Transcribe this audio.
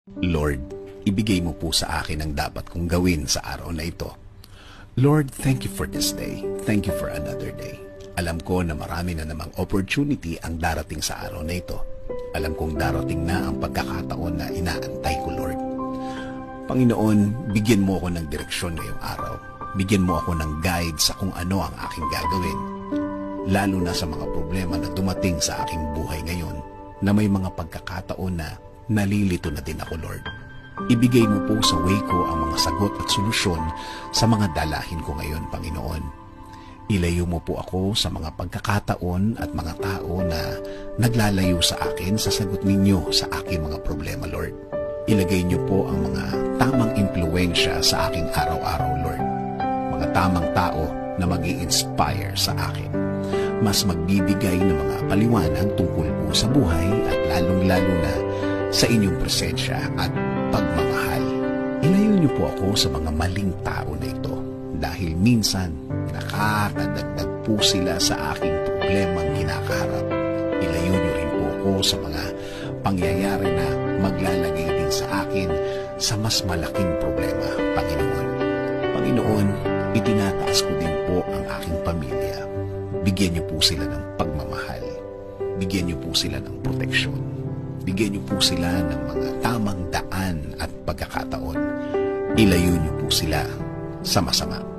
Lord, ibigay mo po sa akin ang dapat kong gawin sa araw na ito. Lord, thank you for this day. Thank you for another day. Alam ko na marami na namang opportunity ang darating sa araw na ito. Alam kong darating na ang pagkakataon na inaantay ko, Lord. Panginoon, bigyan mo ako ng direksyon ngayong araw. Bigyan mo ako ng guide sa kung ano ang aking gagawin. Lalo na sa mga problema na dumating sa aking buhay ngayon, na may mga pagkakataon na nalilito na din ako, Lord. Ibigay mo po sa way ko ang mga sagot at solusyon sa mga dalahin ko ngayon, Panginoon. Ilayo mo po ako sa mga pagkakataon at mga tao na naglalayo sa akin sa sagot ninyo sa aking mga problema, Lord. Ilagay niyo po ang mga tamang impluensya sa aking araw-araw, Lord. Mga tamang tao na mag-i-inspire sa akin. Mas magbibigay ng mga paliwanag tungkol po sa buhay at lalong-lalo na sa inyong presensya at pagmamahal. Ilayo niyo po ako sa mga maling tao na ito dahil minsan nakakadagdag po sila sa aking problemang kinakaharap. Ilayo niyo rin po ako sa mga pangyayari na maglalagay din sa akin sa mas malaking problema, Panginoon. Panginoon, itinataas ko din po ang aking pamilya. Bigyan niyo po sila ng pagmamahal. Bigyan niyo po sila ng proteksyon. Bigyan niyo po sila ng mga tamang daan at pagkakataon. Ilayo niyo po sila sa masama.